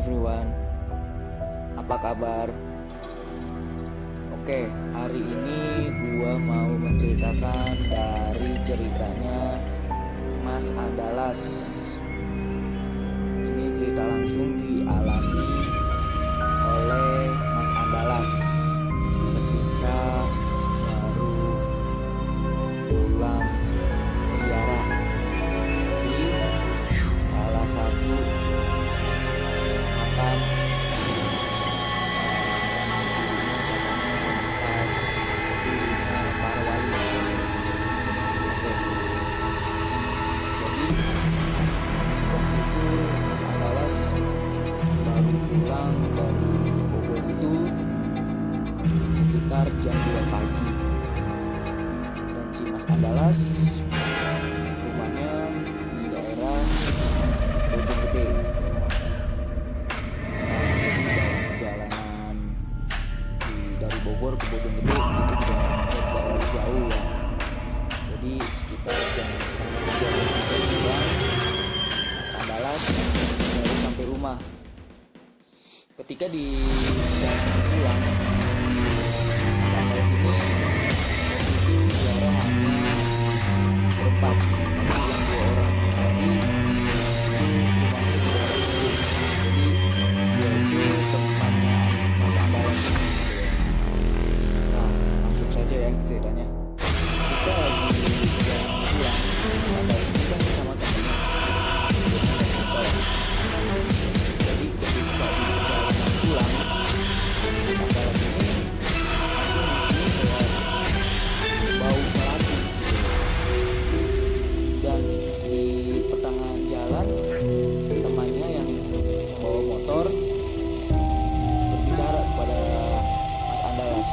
everyone, apa kabar? Oke, hari ini gua mau menceritakan dari ceritanya Mas Andalas. Ini cerita langsung dialami oleh Mas Andalas ketika baru pulang ziarah di salah satu makan para wali. Oke. Jadi waktu itu Mas Andalas baru pulang dari Bogor itu sekitar jam 2 pagi. Dan si Mas Andalas rumahnya di daerah Bojonggede. Perjalanan dari Bogor ke Bojonggede itu juga nggak terlalu jauh ya. Jadi sekitar jam setengah 3 pulang, Mas Andalas baru sampai rumah. Ketika di jalan pulang, Mas Andalas ini itu ziarah hanya berempat, yang 2 orang tadi rumahnya di daerah situ. Jadi dia itu temannya Mas Andalas. Nah, langsung saja ya ceritanya. Kita lagi jalan pulang, Mas Andalas ini kan bersama temannya. Jadi ketika di perjalanan pulang, Mas Andalas ini langsung mencium bau melati. Dan di pertengahan jalan, temannya yang bawa motor berbicara kepada Mas Andalas.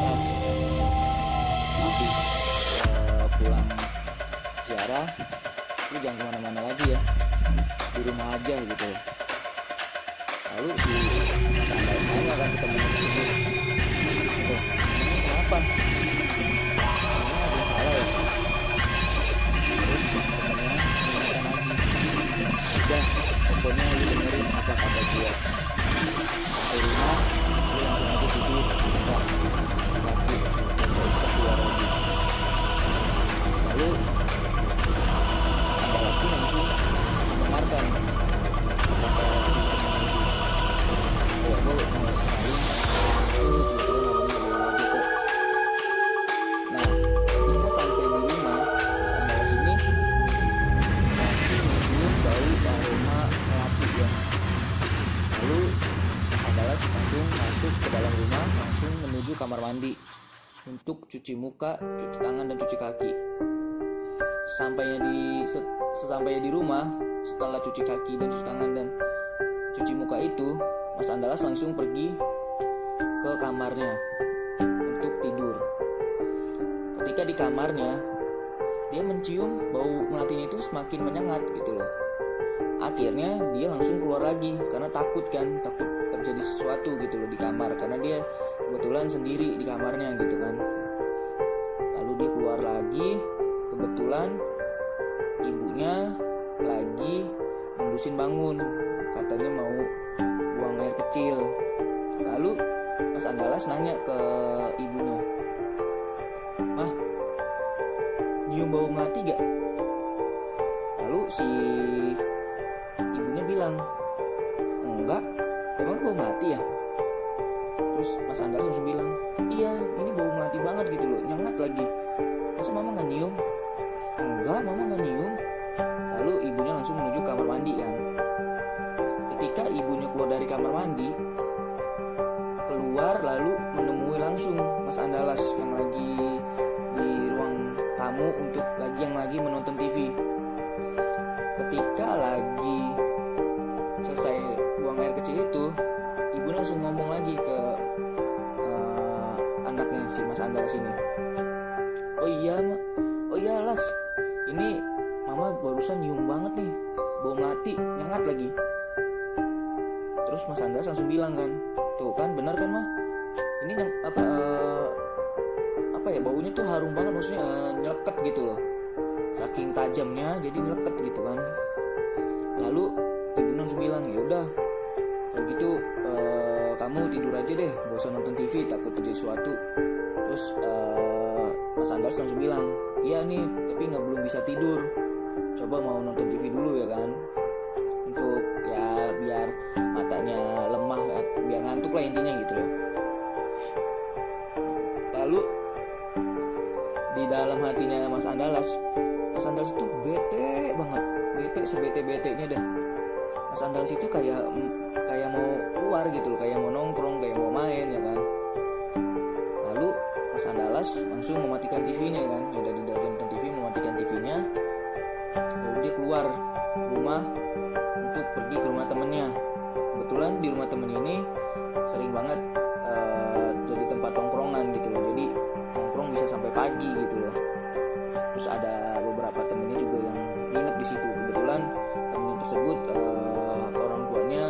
Mas, habis pulang ziarah, lu jangan kemana-mana lagi ya, di rumah aja gitu. Lalu si Mas Andalas nanya kan ke temannya tersebut, "Loh, kenapa? Emang ada yang salah ya?" Terus temannya menanyakan lagi, "Udah, pokoknya lu dengerin apa kata gue. Sampai rumah, lu langsung aja tidur sebentar, istirahat, gak usah keluar lagi." Lalu Mas Andalas pun langsung mendengarkan kata si teman itu. "Oh, gue mau kenalin, itu namanya Bowo kok." Nah, ketika sampai di rumah, Mas Andalas ini masih mencium bau aroma melati ya. Lalu Mas Andalas langsung masuk ke dalam rumah, langsung menuju kamar mandi untuk cuci muka, cuci tangan, dan cuci kaki. Sesampainya di rumah, setelah cuci kaki dan cuci tangan dan cuci muka itu, Mas Andalas langsung pergi ke kamarnya untuk tidur. Ketika di kamarnya, dia mencium bau melatinya itu semakin menyengat gitu loh. Akhirnya dia langsung keluar lagi karena takut terjadi sesuatu gitu loh di kamar, karena dia kebetulan sendiri di kamarnya gitu kan. Lalu dia keluar lagi, kebetulan ibunya lagi nendusin bangun, katanya mau buang air kecil. Lalu Mas Andalas nanya ke ibunya, "Mah, nyium bau melati gak?" Lalu si ibunya bilang, "Enggak, emang bau melati ya?" Terus Mas Andalas langsung bilang, "Iya, ini bau melati banget gitu loh, nyengat lagi. Masa mama gak nyium?" "Enggak, mama gak nyium." Lalu ibunya langsung menuju kamar mandi kan. Ketika ibunya keluar dari kamar mandi, keluar lalu menemui langsung Mas Andalas yang lagi di ruang tamu yang lagi menonton TV. Ketika lagi selesai buang air kecil itu, ibu langsung ngomong lagi ke anaknya si Mas Andalas ini, "Oh iya Las, ini mama barusan nyium banget nih, bau melati, nyengat lagi." Terus Mas Andalas langsung bilang kan, "Tuh kan benar kan mah, ini apa ya, baunya tuh harum banget, maksudnya nyeleket gitu loh, saking tajamnya jadi nyeleket gitu kan." Lalu ibunya langsung bilang, ya udah kalau gitu kamu tidur aja deh, gak usah nonton TV, takut terjadi sesuatu. Terus Mas Andalas langsung bilang, iya nih tapi belum bisa tidur, coba mau nonton TV dulu ya kan, untuk ya biar matanya lemah, biar ngantuk lah intinya gitu loh. Lalu di dalam hatinya Mas Andalas itu bete banget, bete sebete-betenya dah. Mas Andalas itu kayak mau keluar gitu loh, kayak mau nongkrong, kayak mau main ya kan. Lalu Mas Andalas langsung mematikan TV-nya kan, udah di dalam nonton TV, mematikan TV-nya. Lalu dia keluar rumah untuk pergi ke rumah temennya. Kebetulan di rumah temen ini sering banget jadi tempat tongkrongan gitu loh, jadi nongkrong bisa sampai pagi gitu loh. Terus ada beberapa temennya juga yang nginep di situ. Kebetulan temennya tersebut orang tuanya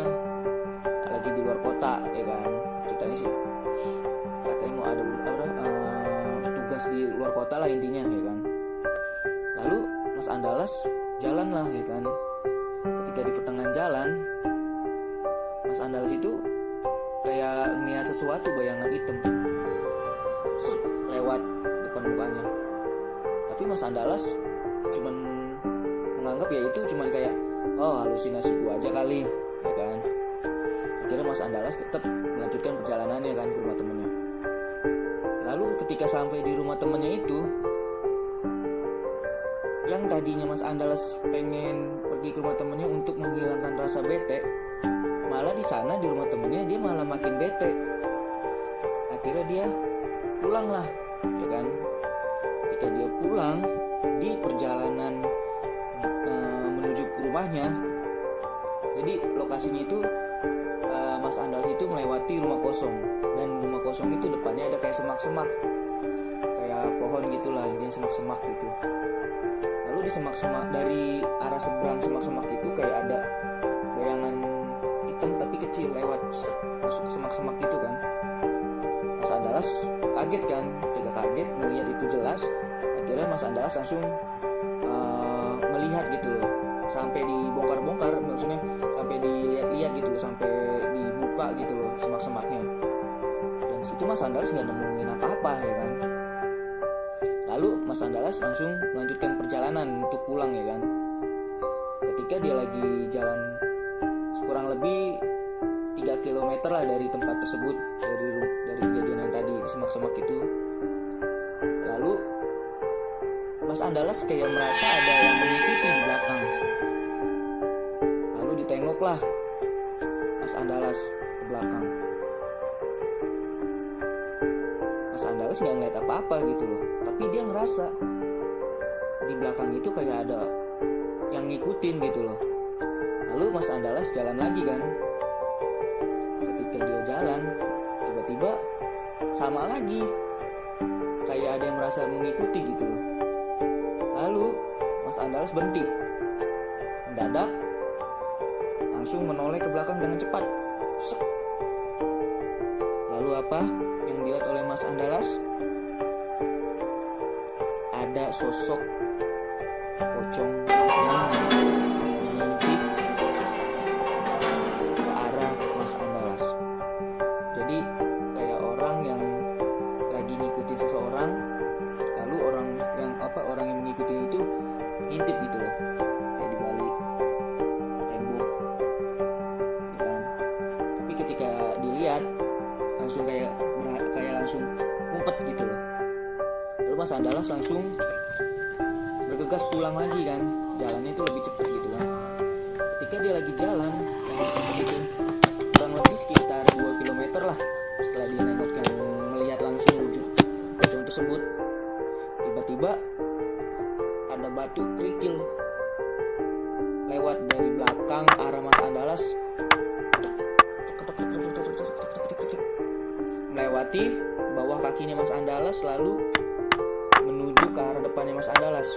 lagi di luar kota ya kan, ceritanya sih katanya mau ada tugas di luar kota lah intinya ya kan. Lalu Mas Andalas jalan lah ya kan. Ketika di pertengahan jalan, Mas Andalas itu kayak ngeliat sesuatu, bayangan hitam lewat depan mukanya. Tapi Mas Andalas cuman menganggap ya itu cuman kayak halusinasi gua aja kali ya kan. Akhirnya Mas Andalas tetap melanjutkan perjalanannya kan ke rumah temennya. Lalu ketika sampai di rumah temennya itu, yang tadinya Mas Andalas pengen pergi ke rumah temennya untuk menghilangkan rasa bete, malah di sana di rumah temennya dia malah makin bete. Akhirnya dia pulang lah ya kan. Ketika dia pulang di perjalanan menuju ke rumahnya, jadi lokasinya itu Mas Andalas itu melewati rumah kosong, dan rumah kosong itu depannya ada kayak semak-semak, kayak pohon gitulah, intinya semak-semak gitu. Lalu di semak-semak, dari arah seberang semak-semak itu kayak ada bayangan hitam tapi kecil lewat masuk ke semak-semak gitu kan. Mas Andalas kaget kan, ketika kaget melihat itu jelas, akhirnya Mas Andalas langsung melihat gitu loh, sampai dibongkar-bongkar, maksudnya sampai dilihat-lihat gitu loh, sampai dibuka gitu loh semak-semaknya. Dan disitu Mas Andalas nggak nemuin apa-apa ya kan. Lalu Mas Andalas langsung melanjutkan perjalanan untuk pulang ya kan. Ketika dia lagi jalan kurang lebih 3 km lah dari tempat tersebut, dari kejadian yang tadi semak-semak itu. Lalu Mas Andalas kayak merasa ada yang mengikuti di belakang. Lalu ditengoklah Mas Andalas ke belakang. Mas Andalas nggak ngeliat apa-apa gitu loh, tapi dia ngerasa di belakang itu kayak ada yang ngikutin gitu loh. Lalu Mas Andalas jalan lagi kan. Ketika dia jalan, tiba-tiba sama lagi, kayak ada yang merasa mengikuti gitu loh. Lalu Mas Andalas berhenti, mendadak langsung menoleh ke belakang dengan cepat. Lalu apa yang dilihat oleh Mas Andalas? Ada sosok pocong yang mengintip ke arah Mas Andalas. Jadi kayak orang yang lagi ngikutin seseorang, lalu orang yang mengikuti itu ngintip gitu loh, kayak di balik tembok ya kan. Tapi ketika dilihat langsung kayak langsung ngumpet gitu loh. Lalu Mas Andalas langsung bergegas pulang lagi kan, jalannya itu lebih cepat gitu kan. Ketika dia lagi jalan itu kurang lebih sekitar 2 km lah setelah dia nengok yang melihat langsung wujud pocong tersebut, tiba-tiba ada batu kerikil lewat dari belakang arah Mas Andalas, melewati bawah kakinya Mas Andalas, lalu menuju ke arah depannya Mas Andalas.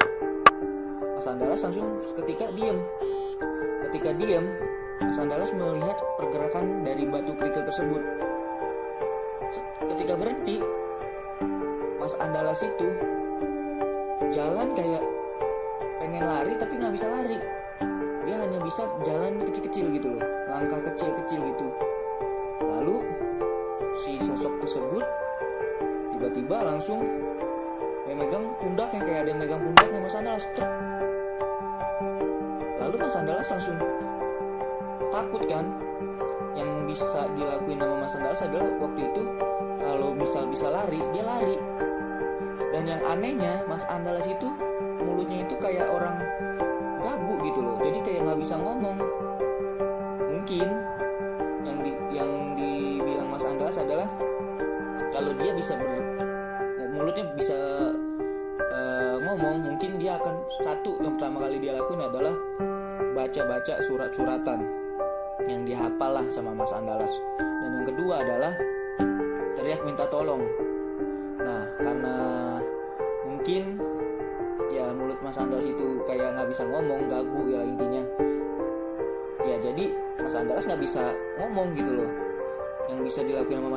Mas Andalas langsung seketika diam. Ketika diam, Mas Andalas melihat pergerakan dari batu kerikil tersebut. Ketika berhenti, Mas Andalas itu jalan kayak pengen lari tapi nggak bisa lari. dia hanya bisa jalan kecil-kecil gitu loh, langkah kecil-kecil gitu. Lalu si sosok tersebut tiba-tiba langsung memegang pundaknya, kayak ada yang megang pundaknya Mas Andalas. Lalu Mas Andalas langsung takut kan. Yang bisa dilakuin sama Mas Andalas adalah waktu itu kalau misal bisa lari, dia lari. Dan yang anehnya Mas Andalas itu mulutnya itu kayak orang gagu gitu loh, jadi kayak nggak bisa ngomong. Mungkin yang dibilang Mas Andalas adalah kalau dia bisa mulutnya bisa ngomong, mungkin dia akan yang pertama kali dia lakuin adalah baca-baca surat-suratan yang dihafal lah sama Mas Andalas. Dan yang kedua adalah teriak minta tolong. Nah, karena mungkin ya mulut Mas Andalas itu kayak nggak bisa ngomong, gagu ya intinya. Ya jadi Mas Andalas nggak bisa ngomong gitu loh. Yang bisa dilakukan sama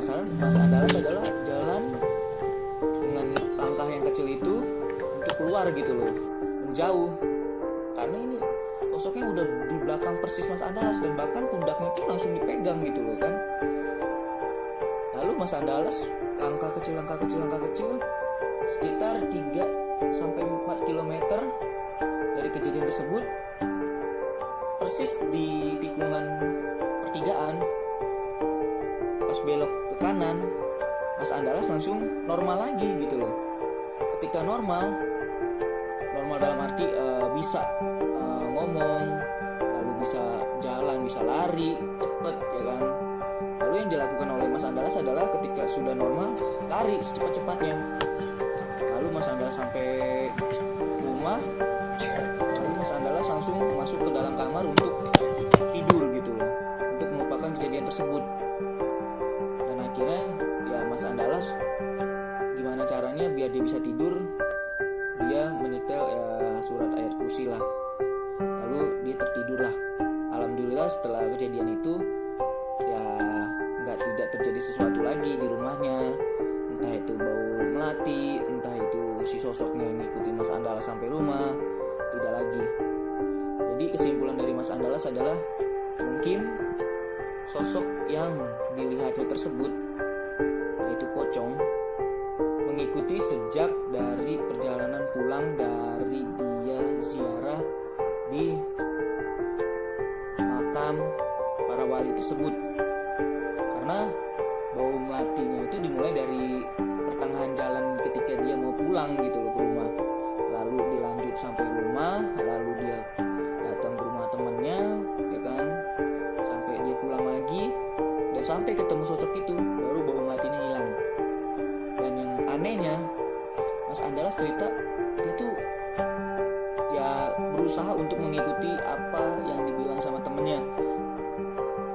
Mas Andalas adalah jalan dengan langkah yang kecil itu untuk keluar gitu loh, menjauh. Karena ini sosoknya udah di belakang persis Mas Andalas, dan bahkan pundaknya itu langsung dipegang gitu loh kan. Lalu Mas Andalas langkah kecil sekitar 3-4 km dari kejadian tersebut, persis di tikungan pertigaan pas belok ke kanan, Mas Andalas langsung normal lagi gitu loh. Ketika normal dalam arti bisa ngomong, lalu bisa jalan, bisa lari cepet ya kan. Lalu yang dilakukan oleh Mas Andalas adalah ketika sudah normal, lari secepat-cepatnya. Lalu Mas Andalas sampai rumah, lalu Mas Andalas langsung masuk ke dalam kamar untuk tidur gitu loh, untuk melupakan kejadian tersebut. Dan akhirnya ya Mas Andalas gimana caranya biar dia bisa tidur, dia menyetel ya surat ayat kursi lah. Lalu dia tertidur lah. Alhamdulillah setelah kejadian itu ya tidak terjadi sesuatu lagi di rumahnya, entah itu bau melati, entah itu si sosoknya yang ngikutin Mas Andalas sampai rumah, tidak lagi. Jadi kesimpulan dari Mas Andalas adalah mungkin sosok yang dilihatnya tersebut, yaitu pocong, mengikuti sejak dari perjalanan pulang dari dia ziarah di makam para wali tersebut. Karena bau melatinya itu dimulai dari pertengahan jalan ketika dia mau pulang gitu loh ke rumah, lalu dilanjut sampai rumah, lalu dia datang ke rumah temannya ya kan, sampai dia pulang lagi dan sampai ketemu sosok itu, baru bau melatinya hilang. Dan yang anehnya Mas Andalas cerita dia tuh ya berusaha untuk mengikuti apa yang dibilang sama temennya.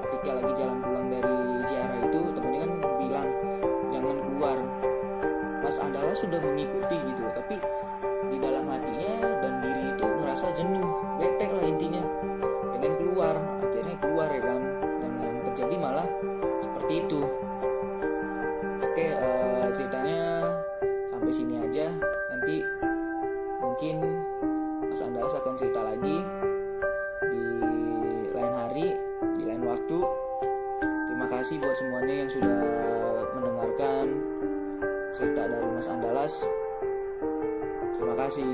Ketika lagi jalan pulang dari ziarah itu, temennya kan bilang jangan keluar. Mas Andalas sudah mengikuti gitu, tapi di dalam hatinya dan diri itu merasa jenuh, bete lah intinya, pengen keluar. Akhirnya keluar ya kan, dan yang terjadi malah seperti itu. Oke, ceritanya sampai sini aja. Nanti mungkin Mas Andalas akan cerita lagi di lain hari, di lain waktu. Terima kasih buat semuanya yang sudah mendengarkan cerita dari Mas Andalas. Terima kasih.